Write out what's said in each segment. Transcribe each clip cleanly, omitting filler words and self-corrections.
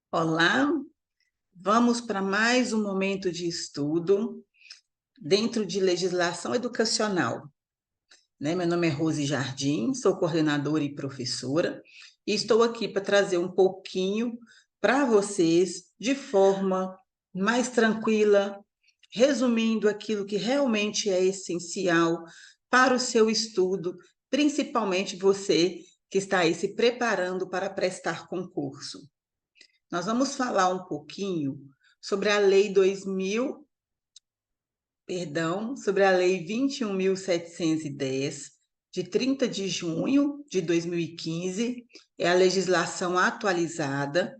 Olá, vamos para mais um momento de estudo dentro de legislação educacional, né? Meu nome é Rose Jardim, sou coordenadora e professora, e estou aqui para trazer um pouquinho para vocês de forma mais tranquila, resumindo aquilo que realmente é essencial para o seu estudo, principalmente você que está aí se preparando para prestar concurso. Nós vamos falar um pouquinho sobre a Lei 21.710, de 30 de junho de 2015, é a legislação atualizada,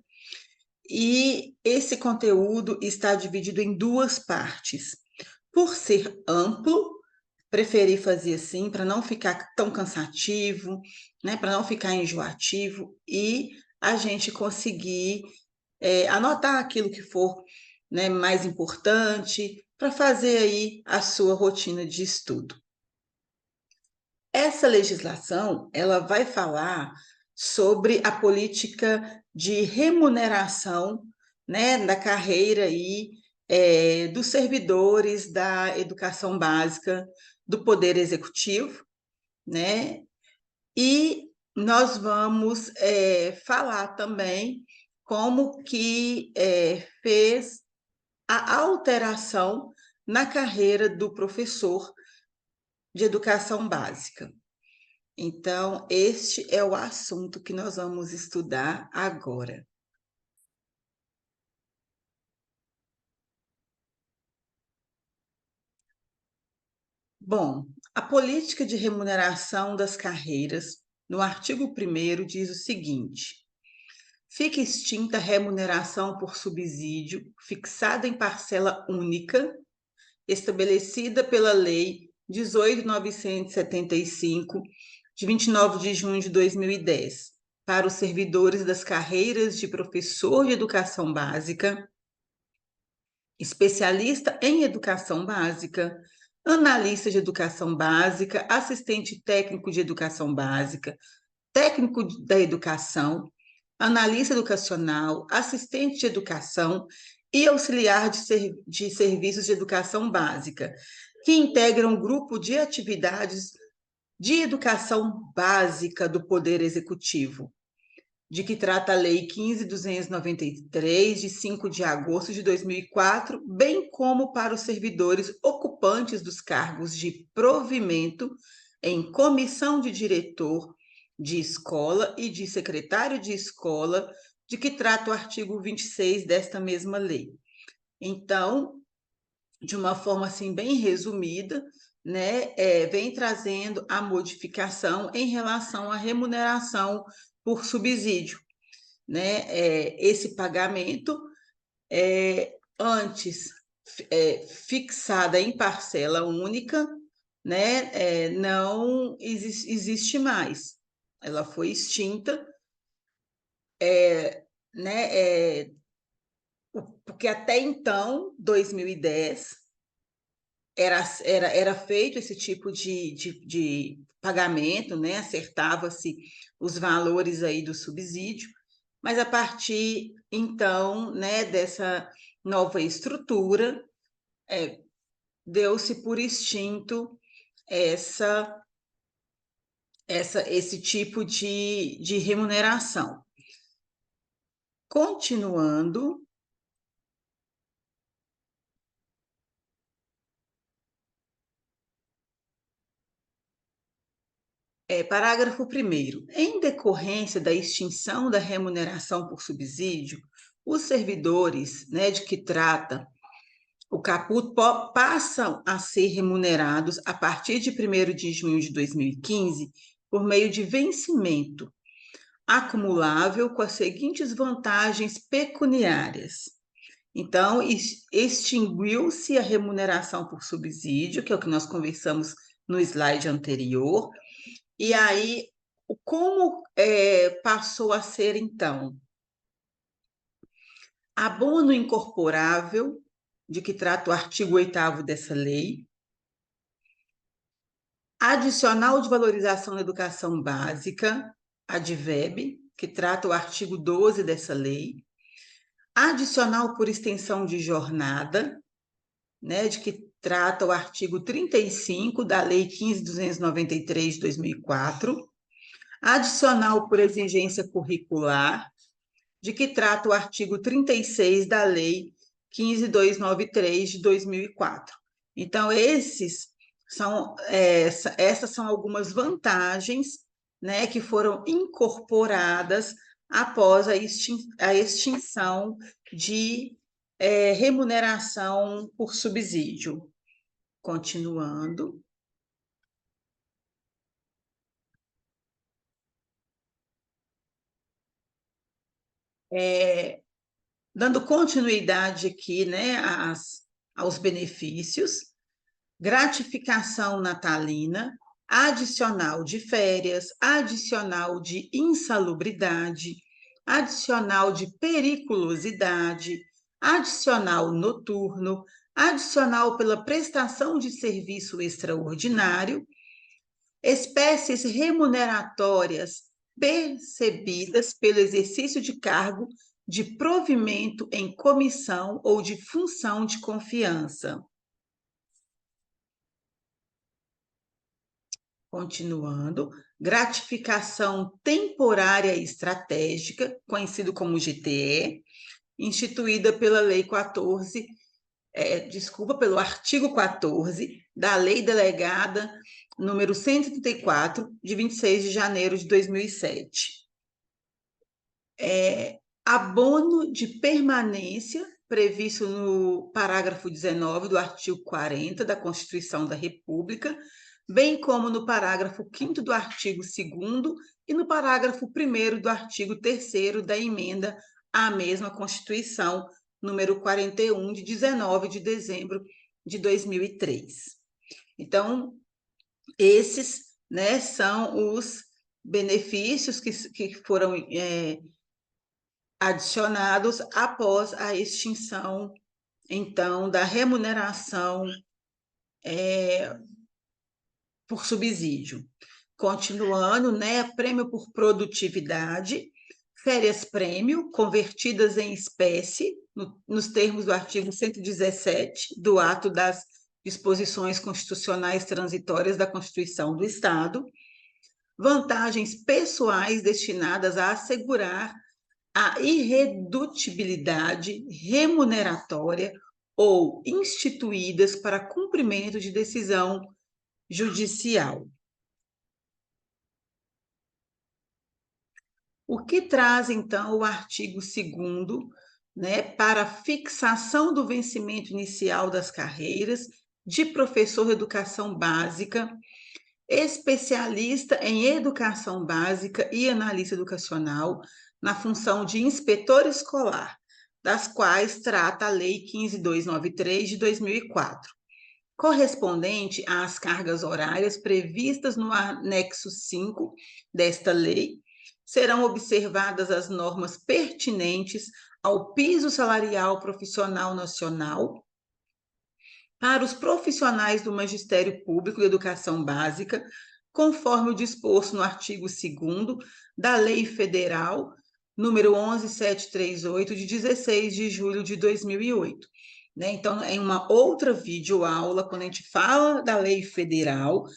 e esse conteúdo está dividido em duas partes. Por ser amplo, preferi fazer assim para não ficar tão cansativo, né, para não ficar enjoativo e a gente conseguir anotar aquilo que for, né, mais importante para fazer aí a sua rotina de estudo. Essa legislação, ela vai falar sobre a política de remuneração, né, da carreira aí, dos servidores da educação básica do Poder Executivo, né? E nós vamos falar também como que fez a alteração na carreira do professor de educação básica. Então, este é o assunto que nós vamos estudar agora. Bom, a política de remuneração das carreiras, no artigo 1º, diz o seguinte: fica extinta a remuneração por subsídio fixada em parcela única, estabelecida pela Lei 18.975, de 29 de junho de 2010, para os servidores das carreiras de professor de educação básica, especialista em educação básica, analista de educação básica, assistente técnico de educação básica, técnico da educação, analista educacional, assistente de educação e auxiliar de serviços de educação básica, que integram um grupo de atividades de educação básica do Poder Executivo, de que trata a Lei 15.293, de 5 de agosto de 2004, bem como para os servidores ocupantes dos cargos de provimento em comissão de diretor de escola e de secretário de escola, de que trata o artigo 26 desta mesma lei. Então, de uma forma assim bem resumida, né, vem trazendo a modificação em relação à remuneração por subsídio, né? Esse pagamento antes fixada em parcela única, né, não existe mais. Ela foi extinta, né, porque até então, 2010, era feito esse tipo de pagamento, né? Acertava-se os valores aí do subsídio, mas a partir então, né, dessa nova estrutura, deu-se por extinto essa, esse tipo de remuneração. Continuando, parágrafo 1º. Em decorrência da extinção da remuneração por subsídio, os servidores, né, de que trata o caput passam a ser remunerados a partir de 1º de junho de 2015 por meio de vencimento acumulável com as seguintes vantagens pecuniárias. Então, extinguiu-se a remuneração por subsídio, que é o que nós conversamos no slide anterior, e aí, como passou a ser, então? Abono incorporável, de que trata o artigo 8º dessa lei, adicional de valorização da educação básica, ADVEB, que trata o artigo 12 dessa lei, Adicional por extensão de jornada, né, de que trata o artigo 35 da Lei 15.293 de 2004. Adicional por exigência curricular, de que trata o artigo 36 da Lei 15.293 de 2004. Então, essas são algumas vantagens, né, que foram incorporadas após a extinção de remuneração por subsídio. Continuando. Dando continuidade aqui, né, aos benefícios, gratificação natalina, adicional de férias, adicional de insalubridade, adicional de periculosidade, adicional noturno, adicional pela prestação de serviço extraordinário, espécies remuneratórias percebidas pelo exercício de cargo de provimento em comissão ou de função de confiança. Continuando, gratificação temporária estratégica, conhecido como GTE, instituída pela Lei 14, pelo artigo 14 da Lei Delegada número 134, de 26 de janeiro de 2007. Abono de permanência, previsto no parágrafo 19 do artigo 40 da Constituição da República, bem como no parágrafo 5º do artigo 2º e no parágrafo 1º do artigo 3º da emenda à mesma Constituição, número 41, de 19 de dezembro de 2003. Então, esses, né, são os benefícios que foram adicionados após a extinção, então, da remuneração por subsídio. Continuando, né, prêmio por produtividade, férias-prêmio, convertidas em espécie, nos termos do artigo 117 do ato das disposições constitucionais transitórias da Constituição do Estado, vantagens pessoais destinadas a assegurar a irredutibilidade remuneratória ou instituídas para cumprimento de decisão judicial. O que traz, então, o artigo 2º, né, para fixação do vencimento inicial das carreiras de professor de educação básica, especialista em educação básica e analista educacional, na função de inspetor escolar, das quais trata a Lei 15.293 de 2004, correspondente às cargas horárias previstas no anexo 5 desta lei, serão observadas as normas pertinentes ao piso salarial profissional nacional para os profissionais do Magistério Público de Educação Básica, conforme o disposto no artigo 2º da Lei Federal número 11.738, de 16 de julho de 2008. Né? Então, em uma outra videoaula, quando a gente fala da Lei Federal,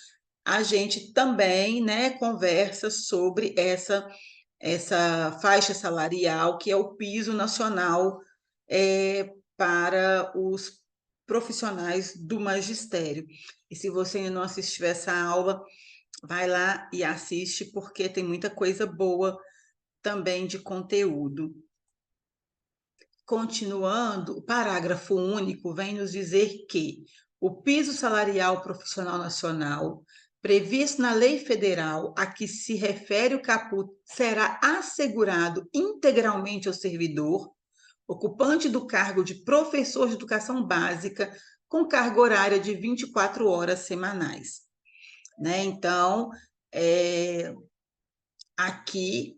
a gente também, né, conversa sobre essa faixa salarial, que é o piso nacional para os profissionais do magistério. E se você ainda não assistiu essa aula, vai lá e assiste, porque tem muita coisa boa também de conteúdo. Continuando, o parágrafo único vem nos dizer que o piso salarial profissional nacional, previsto na lei federal a que se refere o caput, será assegurado integralmente ao servidor, ocupante do cargo de professor de educação básica, com carga horária de 24 horas semanais. Né? Então, aqui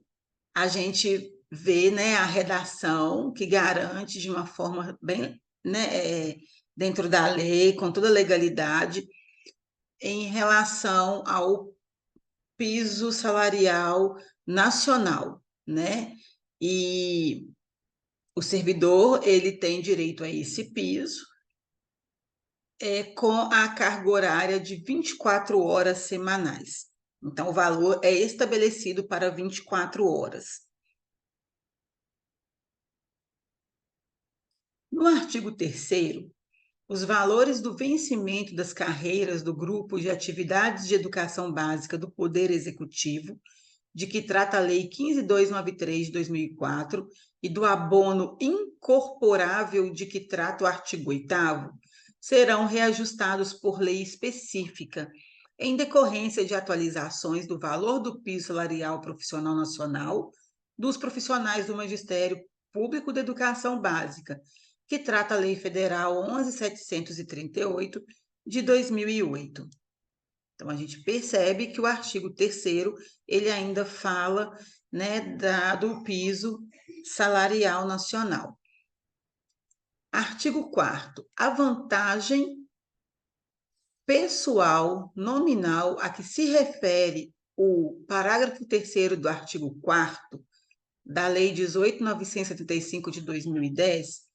a gente vê, né, a redação que garante de uma forma bem, né, dentro da lei, com toda a legalidade, em relação ao piso salarial nacional, né? E O servidor, ele tem direito a esse piso, com a carga horária de 24 horas semanais. Então, o valor é estabelecido para 24 horas. No artigo 3º, os valores do vencimento das carreiras do grupo de atividades de educação básica do Poder Executivo, de que trata a Lei 15.293 de 2004, e do abono incorporável de que trata o artigo 8º, serão reajustados por lei específica, em decorrência de atualizações do valor do piso salarial profissional nacional dos profissionais do Magistério Público de Educação Básica, que trata a Lei Federal 11.738 de 2008. Então, a gente percebe que o artigo 3º, ele ainda fala, né, do piso salarial nacional. Artigo 4º, a vantagem pessoal nominal a que se refere o parágrafo 3º do artigo 4º da Lei 18.975 de 2010,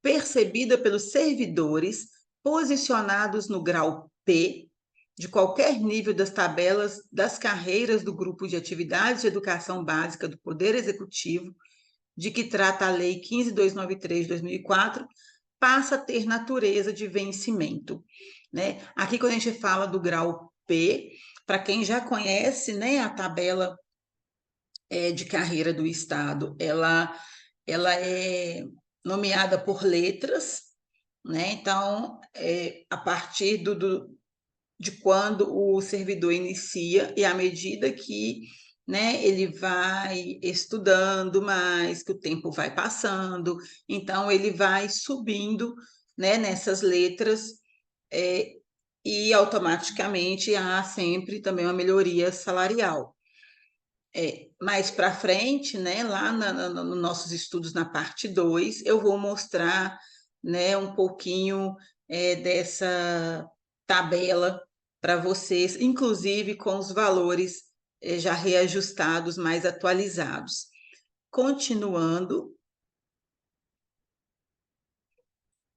percebida pelos servidores posicionados no grau P de qualquer nível das tabelas das carreiras do grupo de atividades de educação básica do Poder Executivo, de que trata a Lei 15.293 de 2004, passa a ter natureza de vencimento, né? Aqui, quando a gente fala do grau P, para quem já conhece, né, a tabela de carreira do Estado, ela é nomeada por letras, né? Então, a partir de quando o servidor inicia e à medida que, né, ele vai estudando mais, que o tempo vai passando, então ele vai subindo, né, nessas letras, e automaticamente há sempre também uma melhoria salarial. Mais para frente, né, lá nos nossos estudos na parte 2, eu vou mostrar, né, um pouquinho dessa tabela para vocês, inclusive com os valores já reajustados, mais atualizados. Continuando,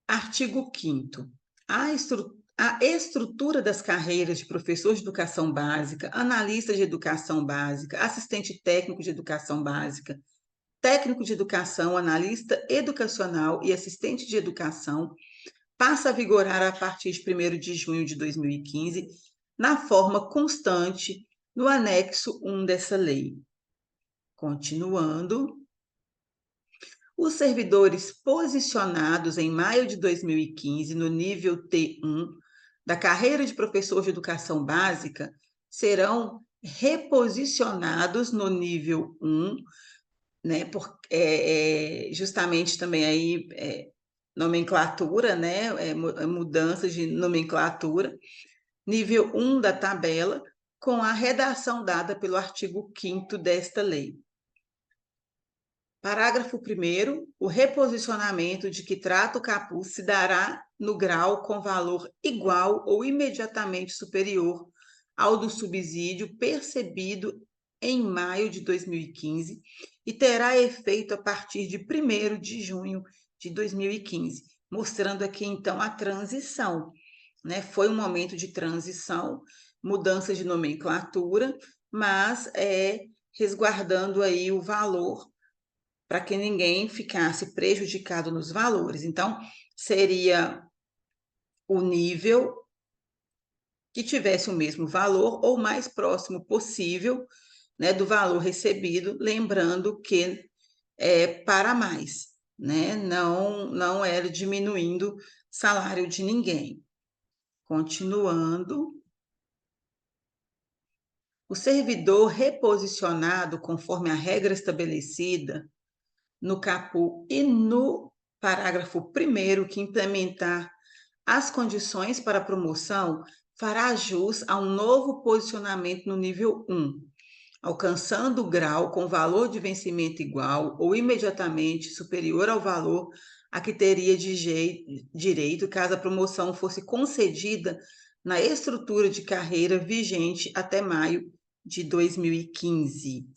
artigo 5º. A estrutura das carreiras de professor de educação básica, analista de educação básica, assistente técnico de educação básica, técnico de educação, analista educacional e assistente de educação, passa a vigorar a partir de 1º de junho de 2015, na forma constante no anexo 1 dessa lei. Continuando, os servidores posicionados em maio de 2015 no nível T1 da carreira de professor de educação básica serão reposicionados no nível 1, né, justamente também aí nomenclatura, né, mudanças de nomenclatura, nível 1 da tabela, com a redação dada pelo artigo 5º desta lei. Parágrafo 1º, o reposicionamento de que trata o caput se dará no grau com valor igual ou imediatamente superior ao do subsídio percebido em maio de 2015 e terá efeito a partir de 1º de junho de 2015, mostrando aqui, então, a transição, né? Foi um momento de transição, mudança de nomenclatura, mas resguardando aí o valor para que ninguém ficasse prejudicado nos valores. Então, seria o nível que tivesse o mesmo valor ou mais próximo possível, né, do valor recebido, lembrando que é para mais, né? Não era diminuindo salário de ninguém. Continuando, o servidor reposicionado conforme a regra estabelecida no caput e no parágrafo 1º que implementar as condições para a promoção, fará jus a um novo posicionamento no nível 1, alcançando o grau com valor de vencimento igual ou imediatamente superior ao valor a que teria direito caso a promoção fosse concedida na estrutura de carreira vigente até maio de 2015.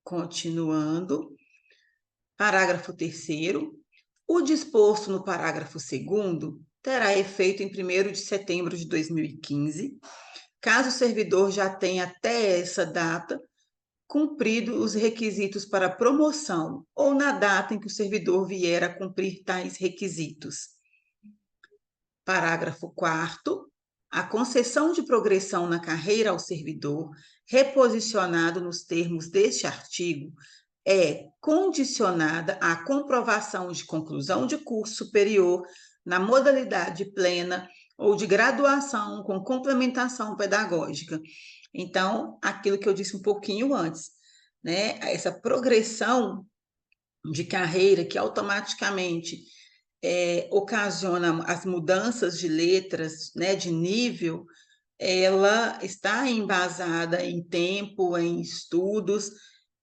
Continuando, Parágrafo 3º. O disposto no parágrafo 2º terá efeito em 1º de setembro de 2015, caso o servidor já tenha até essa data cumprido os requisitos para promoção ou na data em que o servidor vier a cumprir tais requisitos. Parágrafo 4º. A concessão de progressão na carreira ao servidor, reposicionado nos termos deste artigo, é condicionada à comprovação de conclusão de curso superior na modalidade plena ou de graduação com complementação pedagógica. Então, aquilo que eu disse um pouquinho antes, né? Essa progressão de carreira que automaticamente ocasiona as mudanças de letras, né, de nível, ela está embasada em tempo, em estudos.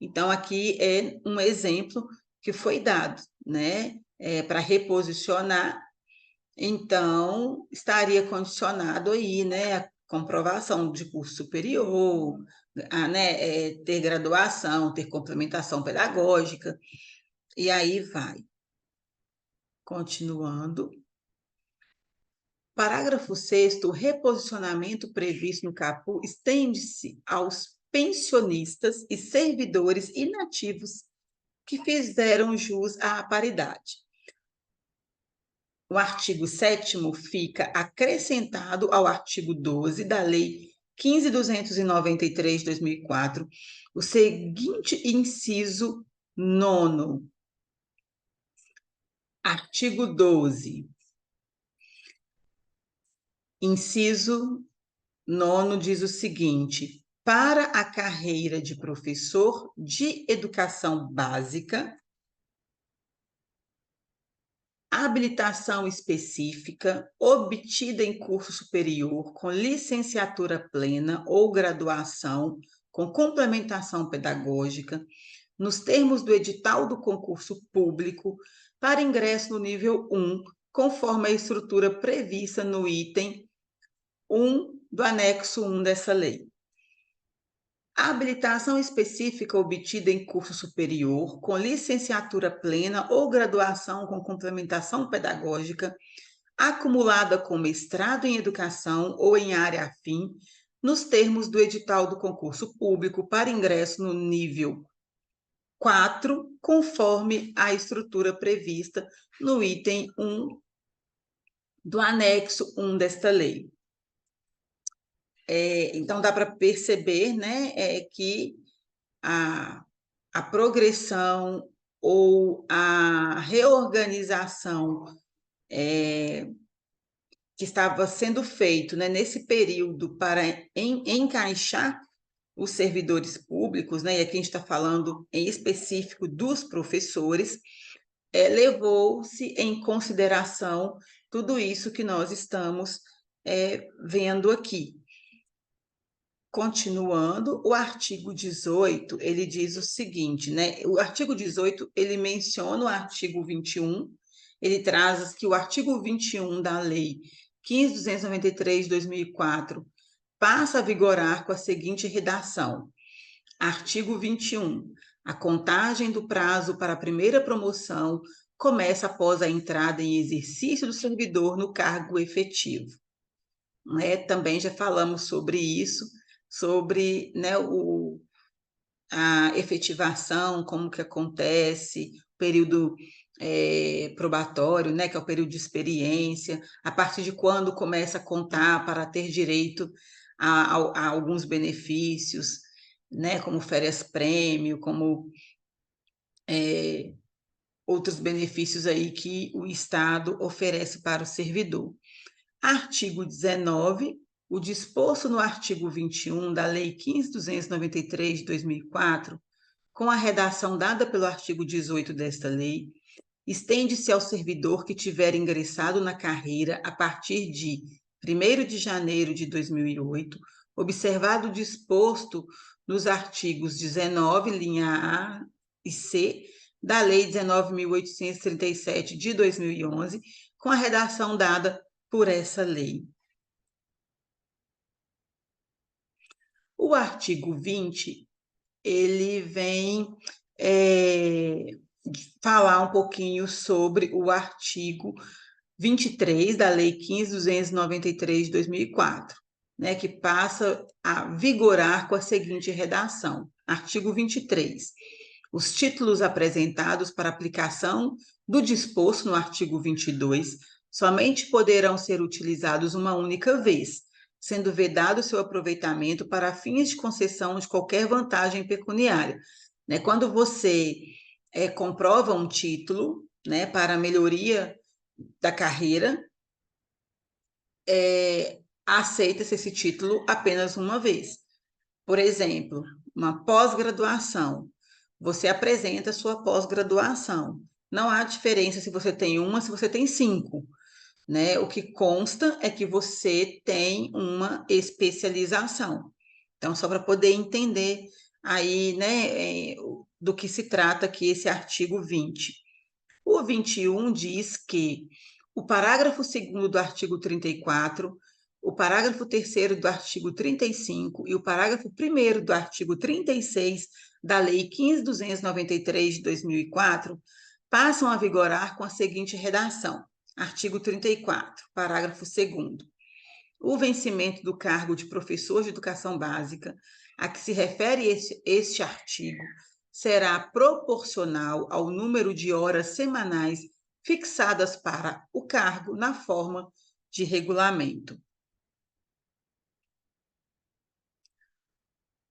Então, aqui é um exemplo que foi dado, né, para reposicionar. Então, estaria condicionado aí, né, a comprovação de curso superior, né, ter graduação, ter complementação pedagógica, e aí vai. Continuando. Parágrafo 6º, o reposicionamento previsto no caput estende-se aos pensionistas e servidores inativos que fizeram jus à paridade. O artigo 7º fica acrescentado ao artigo 12 da Lei 15.293 de 2004, o seguinte inciso 9º. Artigo 12. Inciso 9º diz o seguinte: para a carreira de professor de educação básica, habilitação específica obtida em curso superior com licenciatura plena ou graduação com complementação pedagógica, nos termos do edital do concurso público, para ingresso no nível 1, conforme a estrutura prevista no item 1 do anexo 1 dessa lei. A habilitação específica obtida em curso superior, com licenciatura plena ou graduação com complementação pedagógica, acumulada com mestrado em educação ou em área afim, nos termos do edital do concurso público para ingresso no nível 4, conforme a estrutura prevista no item 1 do anexo 1 desta lei. Então, dá para perceber, né, que a progressão ou a reorganização que estava sendo feito, né, nesse período para encaixar os servidores públicos, né, e aqui a gente está falando em específico dos professores, levou-se em consideração tudo isso que nós estamos vendo aqui. Continuando, o artigo 18, ele diz o seguinte, né? O artigo 18, ele menciona o artigo 21, ele traz que o artigo 21 da Lei 15.293 de 2004 passa a vigorar com a seguinte redação. Artigo 21. A contagem do prazo para a primeira promoção começa após a entrada em exercício do servidor no cargo efetivo. Também já falamos sobre isso, sobre, né, a efetivação, como que acontece, período probatório, né, que é o período de experiência, a partir de quando começa a contar para ter direito a alguns benefícios, né, como férias-prêmio, como outros benefícios aí que o Estado oferece para o servidor. Artigo 19. O disposto no artigo 21 da Lei 15.293 de 2004, com a redação dada pelo artigo 18 desta lei, estende-se ao servidor que tiver ingressado na carreira a partir de 1º de janeiro de 2008, observado o disposto nos artigos 19, linha A e C, da Lei 19.837 de 2011, com a redação dada por essa lei. O artigo 20, ele vem falar um pouquinho sobre o artigo 23 da Lei 15.293 de 2004, né, que passa a vigorar com a seguinte redação. Artigo 23. Os títulos apresentados para aplicação do disposto no artigo 22 somente poderão ser utilizados uma única vez, sendo vedado seu aproveitamento para fins de concessão de qualquer vantagem pecuniária. Né, quando você comprova um título, né, para melhoria da carreira, aceita-se esse título apenas uma vez. Por exemplo, uma pós-graduação. Você apresenta a sua pós-graduação. Não há diferença se você tem uma, se você tem 5, né? O que consta é que você tem uma especialização. Então, só para poder entender aí, né, do que se trata aqui esse artigo 20. O 21 diz que o parágrafo 2º do artigo 34, o parágrafo 3º do artigo 35 e o parágrafo 1º do artigo 36 da Lei 15.293 de 2004 passam a vigorar com a seguinte redação. Artigo 34, parágrafo 2º. O vencimento do cargo de professor de educação básica, a que se refere este artigo, será proporcional ao número de horas semanais fixadas para o cargo na forma de regulamento.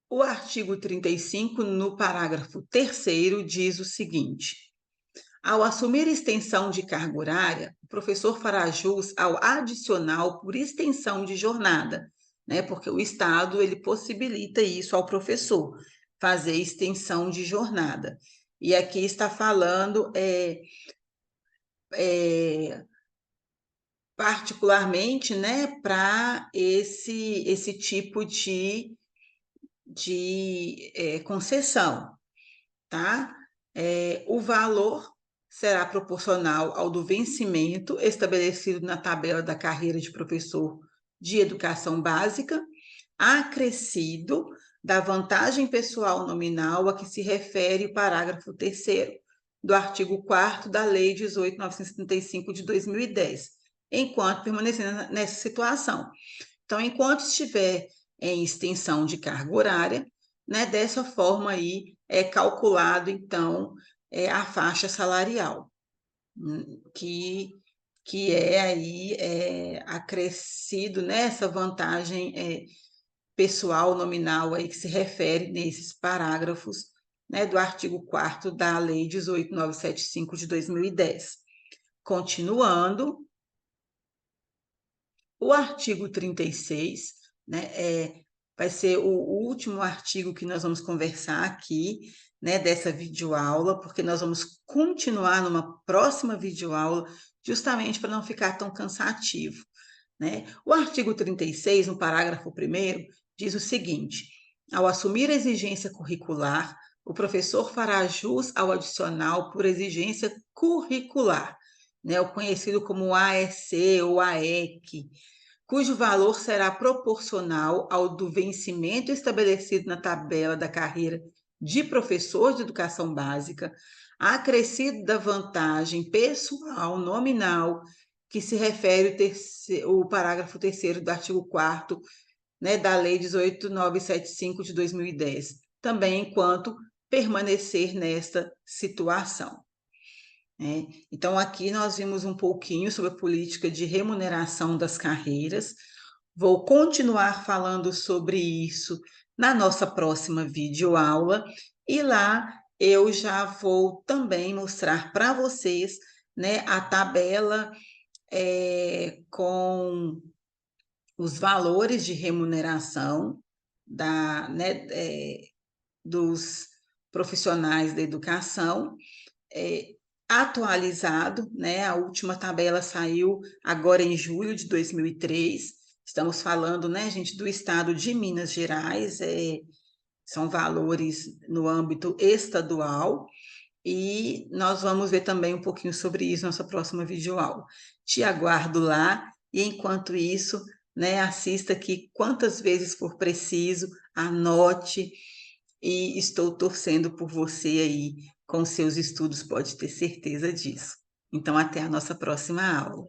O artigo 35, no parágrafo 3º, diz o seguinte: ao assumir extensão de carga horária, o professor fará jus ao adicional por extensão de jornada, né? Porque o Estado ele possibilita isso ao professor, fazer extensão de jornada. E aqui está falando particularmente, né, para esse tipo de concessão, tá? O valor será proporcional ao do vencimento estabelecido na tabela da carreira de professor de educação básica, acrescido da vantagem pessoal nominal a que se refere o parágrafo 3º do artigo 4º da Lei 18.975 de 2010, enquanto permanecer nessa situação. Então, enquanto estiver em extensão de carga horária, né, dessa forma aí é calculado, então, a faixa salarial, que é aí acrescido nessa vantagem pessoal nominal aí que se refere nesses parágrafos, né, do artigo 4º da Lei 18.975 de 2010. Continuando, o artigo 36, né, vai ser o último artigo que nós vamos conversar aqui, né, dessa videoaula, porque nós vamos continuar numa próxima videoaula, justamente para não ficar tão cansativo, né? O artigo 36, no parágrafo 1º, diz o seguinte: ao assumir a exigência curricular, o professor fará jus ao adicional por exigência curricular, né, o conhecido como AEC ou AEC, cujo valor será proporcional ao do vencimento estabelecido na tabela da carreira de professor de educação básica, acrescido da vantagem pessoal nominal que se refere o parágrafo 3º do artigo 4º, né, da Lei 18.975 de 2010, também enquanto permanecer nesta situação. Então, aqui nós vimos um pouquinho sobre a política de remuneração das carreiras. Vou continuar falando sobre isso na nossa próxima videoaula e lá eu já vou também mostrar para vocês, né, a tabela com os valores de remuneração dos profissionais da educação, atualizado, né? A última tabela saiu agora em julho de 2003. Estamos falando, né, gente, do estado de Minas Gerais, são valores no âmbito estadual, e nós vamos ver também um pouquinho sobre isso na nossa próxima videoaula. Te aguardo lá, e enquanto isso, né, assista aqui quantas vezes for preciso, anote, e estou torcendo por você aí com seus estudos, pode ter certeza disso. Então, até a nossa próxima aula.